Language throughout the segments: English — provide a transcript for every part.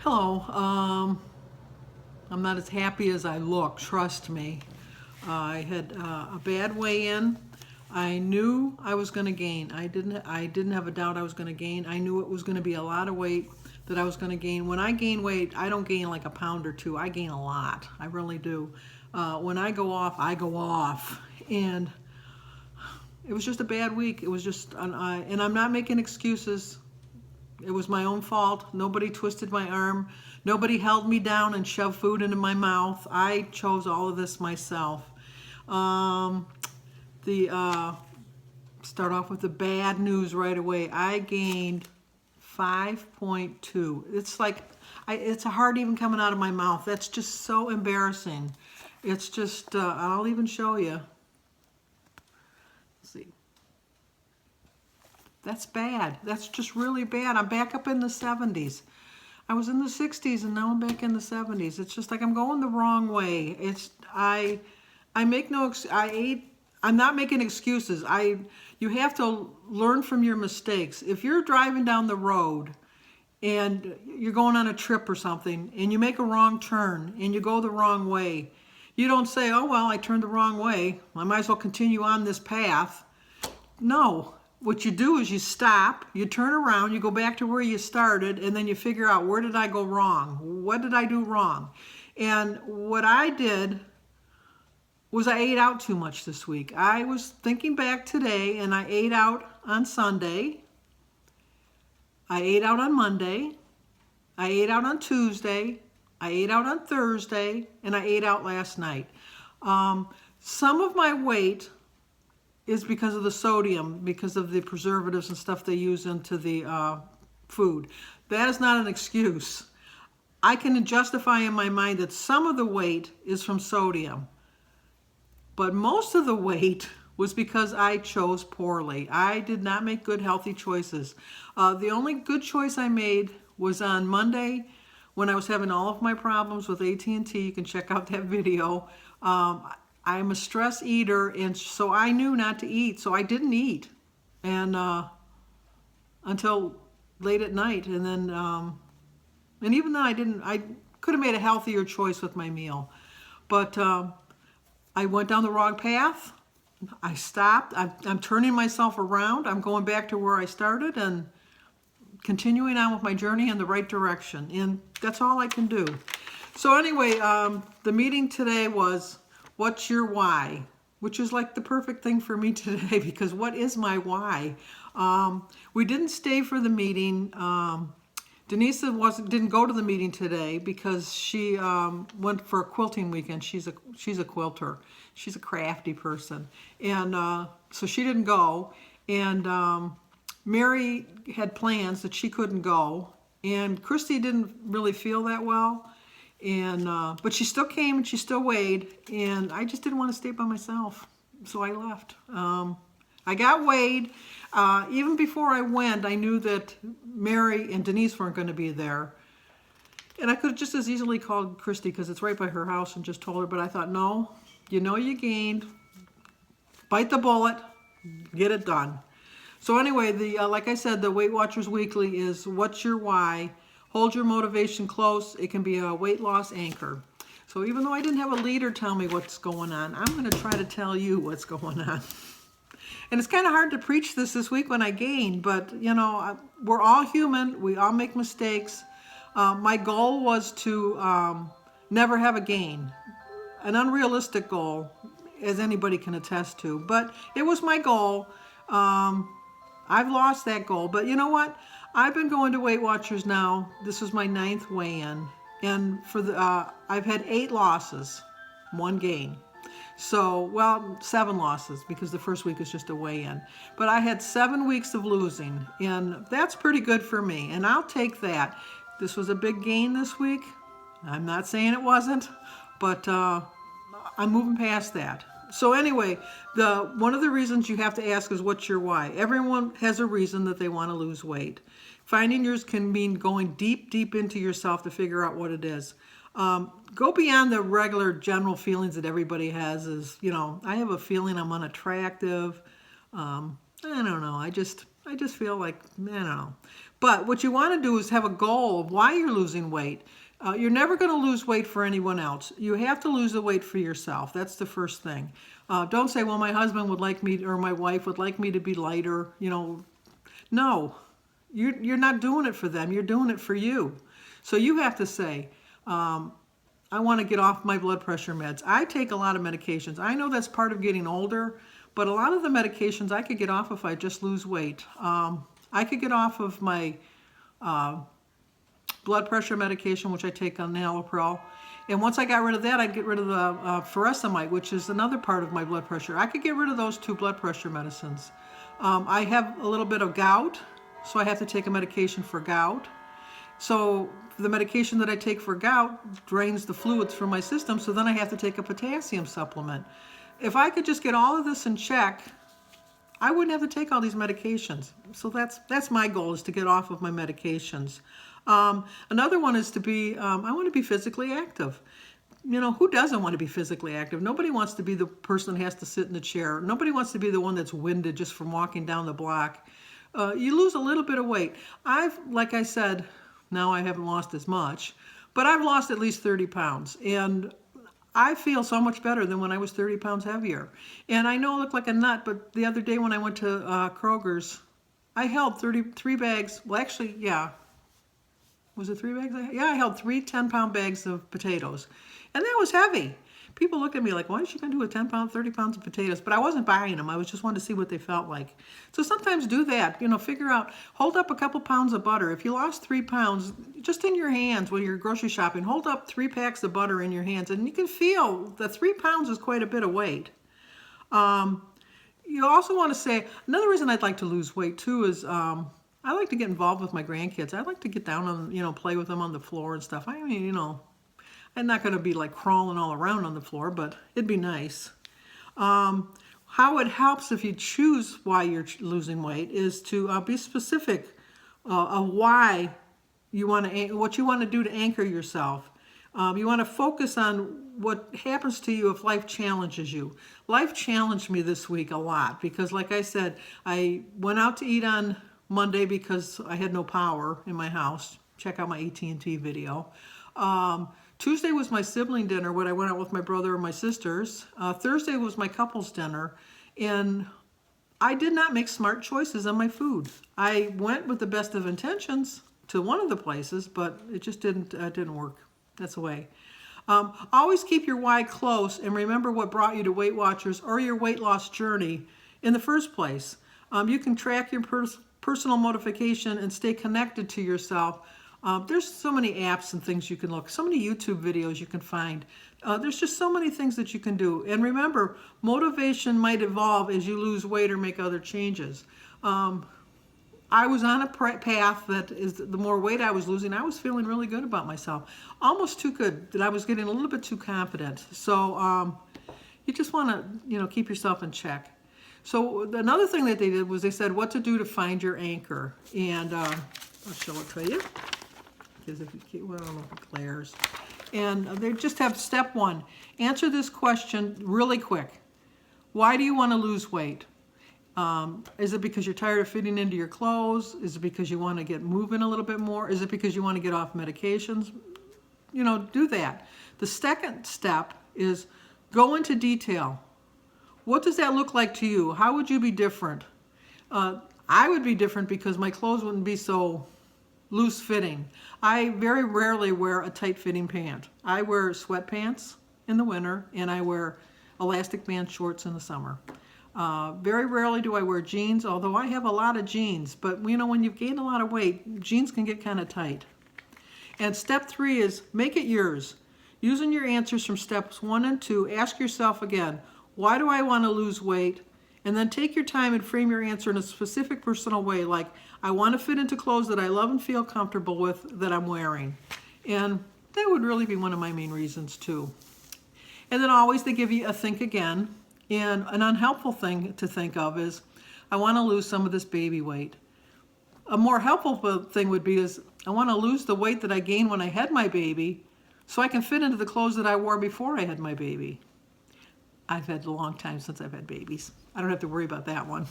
Hello. I'm not as happy as I look, trust me. I had a bad weigh-in. I knew I was going to gain. I didn't have a doubt I was going to gain. I knew it was going to be a lot of weight that I was going to gain. When I gain weight, I don't gain like a pound or two. I gain a lot. I really do. When I go off, I go off. And it was just a bad week. It was just, and I'm not making excuses. It was my own fault. Nobody twisted my arm. Nobody held me down and shoved food into my mouth. I chose all of this myself. The start off with the bad news right away. I gained 5.2. It's like, it's hard even coming out of my mouth. That's just so embarrassing. It's just, I'll even show you. Let's see. That's bad. That's just really bad. I'm back up in the 70s. I was in the 60s and now I'm back in the 70s. It's just like I'm going the wrong way. I make no I'm not making excuses. You have to learn from your mistakes. If you're driving down the road and you're going on a trip or something and you make a wrong turn and you go the wrong way, you don't say, "Oh well, I turned the wrong way. I might as well continue on this path." No. What you do is you stop, you turn around, you go back to where you started, and then you figure out, where did I go wrong? What did I do wrong? And what I did was I ate out too much this week. I was thinking back today, and I ate out on Sunday. I ate out on Monday. I ate out on Tuesday. I ate out on Thursday, and I ate out last night. Some of my weight is because of the sodium, because of the preservatives and stuff they use into the food. That is not an excuse. I can justify in my mind that some of the weight is from sodium, but most of the weight was because I chose poorly. I did not make good, healthy choices. The only good choice I made was on Monday when I was having all of my problems with AT&T. You can check out that video. I'm a stress eater, and so I knew not to eat, so I didn't eat, and until late at night, and then and even then I could have made a healthier choice with my meal, but I went down the wrong path. I stopped. I'm turning myself around. I'm going back to where I started and continuing on with my journey in the right direction, and that's all I can do. So anyway, the meeting today was, what's your why? Which is like the perfect thing for me today, because what is my why? We didn't stay for the meeting. Denise didn't go to the meeting today because she went for a quilting weekend. She's a quilter. She's a crafty person, and so she didn't go. And Mary had plans that she couldn't go, and Christy didn't really feel that well. And but she still came and she still weighed, and I just didn't want to stay by myself, so I left. I got weighed. Even before I went, I knew that Mary and Denise weren't going to be there, and I could have just as easily called Christy because it's right by her house and just told her. But I thought, no, you know you gained. Bite the bullet, get it done. So anyway, like I said, the Weight Watchers Weekly is what's your why. Hold your motivation close. It can be a weight loss anchor. So even though I didn't have a leader tell me what's going on, I'm going to try to tell you what's going on. And it's kind of hard to preach this week when I gain, but you know, we're all human. We all make mistakes. My goal was to never have a gain. An unrealistic goal, as anybody can attest to, but it was my goal. I've lost that goal, but you know what? I've been going to Weight Watchers now. This is my 9th weigh-in, and for I've had 8 losses, 1 gain. So, well, 7 losses because the first week is just a weigh-in. But I had 7 weeks of losing, and that's pretty good for me, and I'll take that. This was a big gain this week. I'm not saying it wasn't, but I'm moving past that. So anyway, one of the reasons you have to ask is, what's your why? Everyone has a reason that they want to lose weight. Finding yours can mean going deep, deep into yourself to figure out what it is. Go beyond the regular general feelings that everybody has. Is, you know, I have a feeling I'm unattractive. I don't know. I just feel like, I don't know. But what you want to do is have a goal of why you're losing weight. You're never going to lose weight for anyone else. You have to lose the weight for yourself. That's the first thing. Don't say, well, my husband would like me, or my wife would like me to be lighter. No, you're not doing it for them. You're doing it for you. So you have to say, I want to get off my blood pressure meds. I take a lot of medications. I know that's part of getting older, but a lot of the medications I could get off if I just lose weight. I could get off of my blood pressure medication, which I take on Nalopril. And once I got rid of that, I'd get rid of the furosemide, which is another part of my blood pressure. I could get rid of those 2 blood pressure medicines. I have a little bit of gout, so I have to take a medication for gout. So the medication that I take for gout drains the fluids from my system, so then I have to take a potassium supplement. If I could just get all of this in check, I wouldn't have to take all these medications. So that's my goal, is to get off of my medications. Another one is to be, I want to be physically active. Who doesn't want to be physically active? Nobody wants to be the person that has to sit in the chair. Nobody wants to be the one that's winded just from walking down the block. You lose a little bit of weight. Like I said, now I haven't lost as much, but I've lost at least 30 pounds. And I feel so much better than when I was 30 pounds heavier. And I know I look like a nut, but the other day when I went to Kroger's, I held 3 bags. Well, actually, yeah. Was it 3 bags? Yeah, I held 3 10-pound bags of potatoes. And that was heavy. People look at me like, why is she going to do with 10 pounds, 30 pounds of potatoes? But I wasn't buying them. I was just wanting to see what they felt like. So sometimes do that. Figure out, hold up a couple pounds of butter. If you lost 3 pounds, just in your hands when you're grocery shopping, hold up 3 packs of butter in your hands. And you can feel that 3 pounds is quite a bit of weight. You also want to say, another reason I'd like to lose weight too is I like to get involved with my grandkids. I like to get down on, play with them on the floor and stuff. I mean, I'm not going to be like crawling all around on the floor, but it'd be nice. How it helps if you choose why you're losing weight is to be specific of why you want to, what you want to do to anchor yourself. You want to focus on what happens to you if life challenges you. Life challenged me this week a lot because, like I said, I went out to eat on Monday because I had no power in my house. Check out my AT&T video. Tuesday was my sibling dinner when I went out with my brother and my sisters. Thursday was my couple's dinner. And I did not make smart choices on my food. I went with the best of intentions to one of the places, but it just didn't work. That's the way. Always keep your why close and remember what brought you to Weight Watchers or your weight loss journey in the first place. You can track your personal motivation and stay connected to yourself. There's so many apps and things you can look, so many YouTube videos you can find. There's just so many things that you can do. And remember, motivation might evolve as you lose weight or make other changes. I was on a path that is, the more weight I was losing, I was feeling really good about myself. Almost too good, that I was getting a little bit too confident. So you just want to, keep yourself in check. So another thing that they did was they said what to do to find your anchor. And I'll show it to you. Because if you keep, well, I don't know if it glares. And they just have step 1. Answer this question really quick. Why do you want to lose weight? Is it because you're tired of fitting into your clothes? Is it because you want to get moving a little bit more? Is it because you want to get off medications? Do that. The second step is go into detail. What does that look like to you? How would you be different? I would be different because my clothes wouldn't be so loose fitting. I very rarely wear a tight fitting pant. I wear sweatpants in the winter and I wear elastic band shorts in the summer. Very rarely do I wear jeans, although I have a lot of jeans. But when you've gained a lot of weight, jeans can get kind of tight. And step 3 is make it yours. Using your answers from steps 1 and 2, ask yourself again, why do I want to lose weight? And then take your time and frame your answer in a specific personal way, like, I want to fit into clothes that I love and feel comfortable with that I'm wearing. And that would really be one of my main reasons too. And then always they give you a think again. And an unhelpful thing to think of is, I want to lose some of this baby weight. A more helpful thing would be is, I want to lose the weight that I gained when I had my baby so I can fit into the clothes that I wore before I had my baby. I've had a long time since I've had babies. I don't have to worry about that one.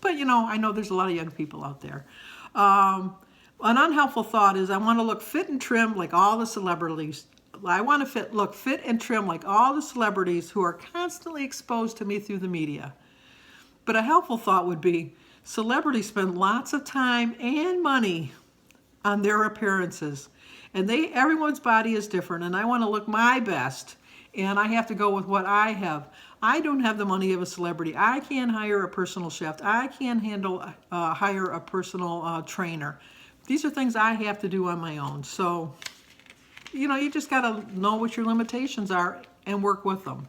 But I know there's a lot of young people out there. An unhelpful thought is I want to look fit and trim like all the celebrities. I want to look fit and trim like all the celebrities who are constantly exposed to me through the media. But a helpful thought would be celebrities spend lots of time and money on their appearances. And everyone's body is different, and I want to look my best, and I have to go with what I have. I don't have the money of a celebrity. I can't hire a personal chef. I can't hire a personal trainer. These are things I have to do on my own. So, you just got to know what your limitations are and work with them.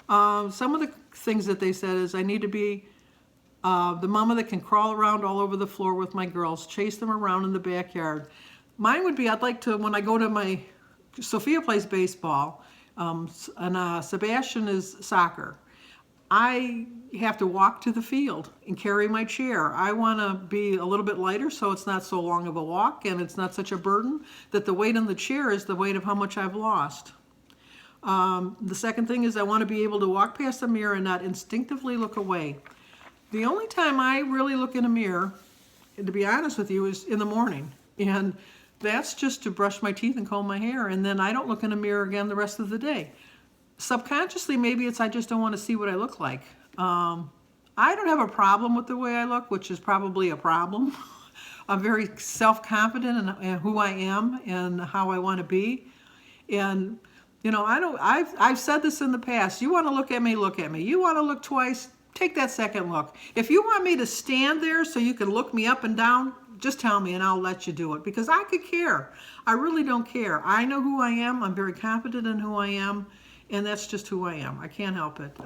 Some of the things that they said is I need to be the mama that can crawl around all over the floor with my girls, chase them around in the backyard. Mine would be I'd like to, when I go to Sophia plays baseball, and Sebastian is soccer. I have to walk to the field and carry my chair. I want to be a little bit lighter so it's not so long of a walk and it's not such a burden that the weight on the chair is the weight of how much I've lost. The second thing is I want to be able to walk past the mirror and not instinctively look away. The only time I really look in a mirror, to be honest with you, is in the morning. And that's just to brush my teeth and comb my hair. And then I don't look in a mirror again the rest of the day. Subconsciously, maybe it's I just don't want to see what I look like. I don't have a problem with the way I look, which is probably a problem. I'm very self-confident in who I am and how I want to be. And I've said this in the past. You want to look at me, look at me. You want to look twice, take that second look. If you want me to stand there so you can look me up and down, just tell me and I'll let you do it, because I could care. I really don't care. I know who I am. I'm very confident in who I am, and that's just who I am. I can't help it.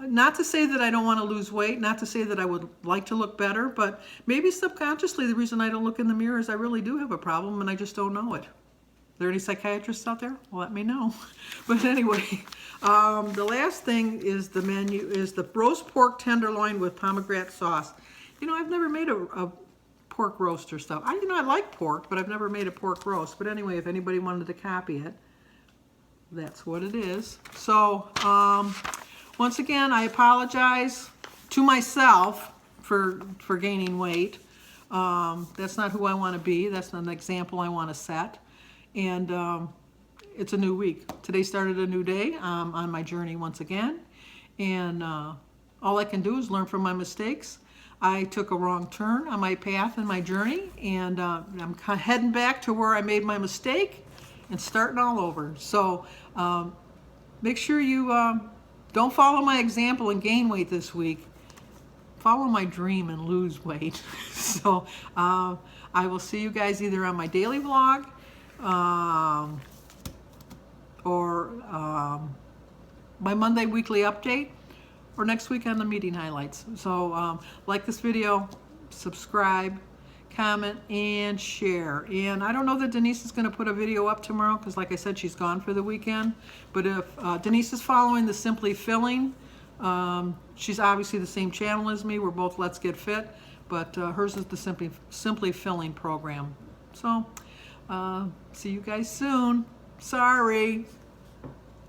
Not to say that I don't want to lose weight, not to say that I would like to look better, but maybe subconsciously the reason I don't look in the mirror is I really do have a problem and I just don't know it. Are there any psychiatrists out there? Well, let me know. But anyway, the last thing is the menu is the roast pork tenderloin with pomegranate sauce. I've never made a pork roast or stuff. I like pork, but I've never made a pork roast. But anyway, if anybody wanted to copy it, that's what it is. So, once again, I apologize to myself for gaining weight. That's not who I want to be. That's not an example I want to set. And it's a new week. Today started a new day on my journey once again. And all I can do is learn from my mistakes. I took a wrong turn on my path and my journey, and I'm heading back to where I made my mistake and starting all over. So make sure you don't follow my example and gain weight this week. Follow my dream and lose weight. So I will see you guys either on my daily vlog or my Monday weekly update, or next week on the meeting highlights. So like this video, subscribe, comment, and share. And I don't know that Denise is going to put a video up tomorrow because, like I said, she's gone for the weekend. But if Denise is following the Simply Filling, she's obviously the same channel as me. We're both Let's Get Fit, but hers is the Simply Filling program. So see you guys soon. Sorry.